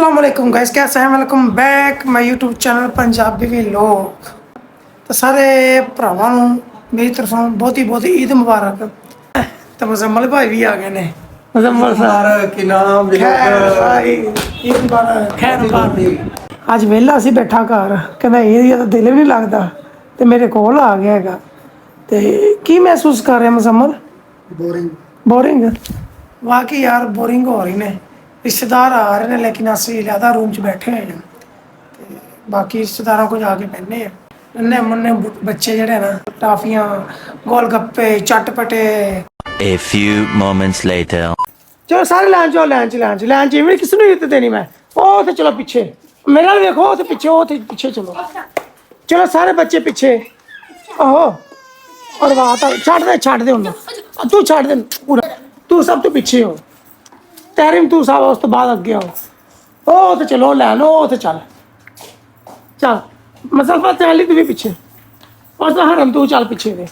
अस्सलाम वालेकुम गाइस, कैसे हैं? Welcome back my YouTube channel Punjabi भी लोग। तो सारे भरावां नूं मेरी तरफों बहुत ही ईद मुबारक। तो मुजम्मल भाई भी आ गए ने। मुजम्मल साहब कि नाम ईद मुबारक, खैर मुबारक। आज वेला सी बैठा घर, कहंदा ईद दा दिल भी नहीं लगदा ते मेरे कोल आ गया हैगा। ते की महसूस कर रहे मुजम्मल? बोरिंग वाकई यार, बोरिंग हो रही ने। रिश्तेदार आ रहे हैं लेकिन असं ज़्यादा रूम च बैठे हुए हैं ते बाकी रिश्तेदारों को जाके बहने हैं। नन्हे मुन्ने बच्चे जड़े ना, टाफियाँ, गोलगप्पे, चटपटे। A few moments later. चलो सारे लैन च इवें किस ईद देनी मैं। ओ थे चलो पीछे, मेरा भी देखो थे पीछे, ओ थे पीछे चलो सारे बच्चे पीछे। ओहो और वाह, छाड़ दे उन्हें, तू छाड़ दे पूरा, तू सब तो पीछे हो। तहरीम तू साहब उस तो बाद अगे आओ। ओ तो चलो लैन, ओ तो चल मसलफा चल तू भी पीछे, और तो हरम तू चल पीछे दे।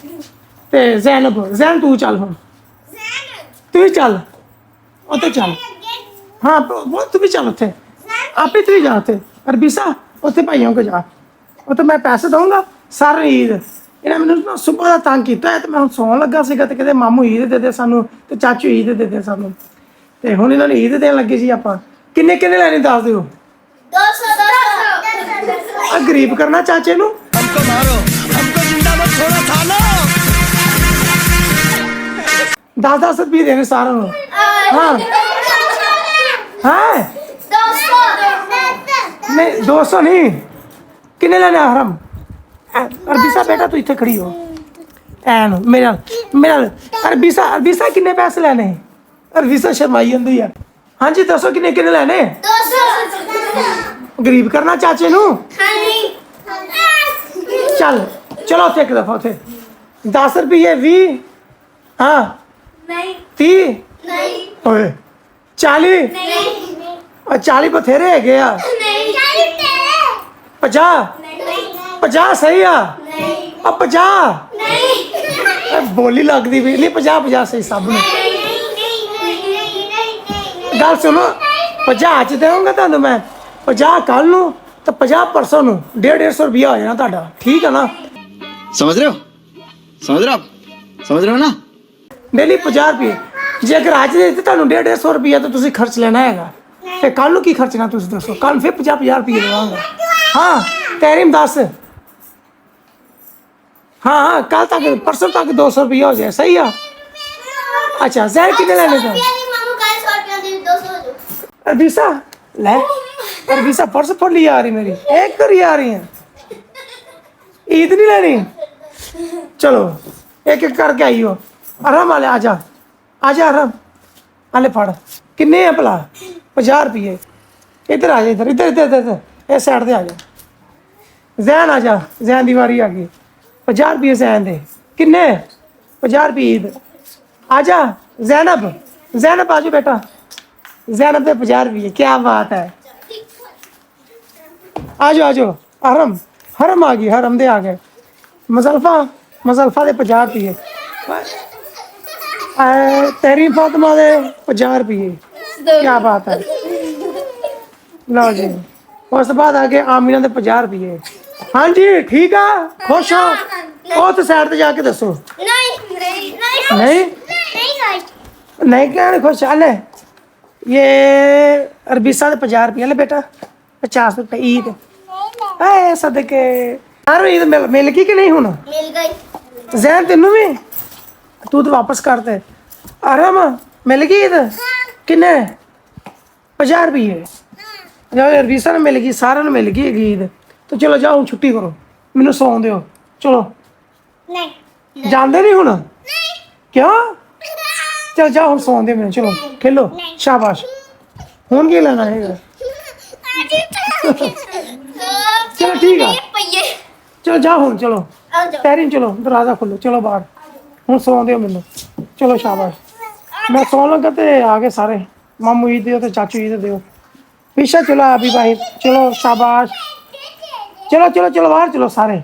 ते जैन तू चल, हम तू ही चल, उते चल। हाँ तू भी चल, उथे आप ही तू ही जा। उथे अरबीसा उथे भाइयों को जा, उते मैं पैसे दूंगा सारे ईद। इन्हें मैंने सुबह का तंग किया है, तो मैं सौन लगा सीगा ते कहते मामू ईद दे दे सानू, ते चाचू ईद दे दे सानू। ते हुण इन्होंने ईद देन लगे जी। आपां किन्ने किन्ने लैनी दस दिओ। 200 गरीब करना चाचे नू। हमको मारो, हमको जिंदा मत छोड़ो थाना। 10-10 रुपये देने सारों नू। हाँ हाँ नहीं 200 नहीं, किन्ने लेने हरम? अरबीसा बेटा तू इत्थे खड़ी हो ऐन मेरा अरबीसा किन्ने पैसे लेने? अरबीसा शर्माई जांदी है। हाँ जी 200 किन्ने किन्ने लेने? 200 गरीब करना चाचे नू। चल चलो उथे एक दफा उथे 10 रुपये 20, हाँ 30, 40 और 40 बथेरे है गया। 50 सही आ, अब 50 बोली लगती भी नहीं। 50 सही सब ने। गल सुनो, 50 च दूंगा तुहानू मैं, 50 कल नू तो 50 परसों नू, 150 रुपया हो जाना तुहाडा, ठीक है ना? समझ रहे हो ना? डेली 50 रुपये। जे अगर अज दे दित्ते तुहानू 150 रुपया तो तुसीं खर्च लेना हैगा, ते कल नू की खर्चना तुसीं दसो? कल फिर 50 रुपये देवांगा। हाँ तहरीम 10, हाँ कल तक परसों तक 200 रुपया हो जाए, सही है? अच्छा जहर कितने लेने तो? अरबीसा ले, अरबीसा पर्स फट लिया आ रही मेरी, एक करी आ रही है। ईद नहीं लेनी, चलो एक एक करके आई हो। आराम आले आजा आराम आले फड़। किन्ने है भला? 50 रुपये। इधर आ जा, इधर इस साइड से आ जा। जैन आ जा, जैन दी वारी आ गई। 50 रुपये जैन दे। किन्ने? 50 रुपये ईद। आजा जैनब आ जाओ बेटा, जैनब दे 50 रुपये। क्या बात है, आ जाओ। हरम आ गई, हरम दे आ गए। मजल्फा दे 50 रुपये। तहरीम फातिमा दे 50 रुपये। क्या बात है, लो जी। उस बाद आगे आमीना दे 50 रुपये। हाँ जी ठीक है, खुश हो? ओ तो साइड से जाके दसो। नहीं क्या नहीं खुश? चल ये अरबीसा दे 50 रुपये ले बेटा, 50 रुपये ईद। ऐ सदके यार, ईद मिल गई कि नहीं? हुण मिल गई। जैन तेनू भी? तू तो वापस कर दे। आराम मिल गई ईद? किन्ने? 50 रुपये। जाओ अरबीसा ने मिल गई, सारे ने मिल गई ईद। तो चलो जाओ छुट्टी करो, मैनू सौन दो। चलो जाते नहीं हुण? क्यों? चल जाओ हम सौन दे मैनू, चलो खेलो, शाबाश। हुण की लेना है? चलो ठीक है, चलो जाओ हुण, चलो तहरीम चलो दरवाजा खोलो, चलो बाहर। हुण सौन दो मैनू, चलो शाबाश। मैं सौन लगा तो आ गए सारे। मामू ईद दो तो चाचू ईद दो। पीछे चलो अभी भाई, चलो शाबाश। चलो बाहर चलो सारे।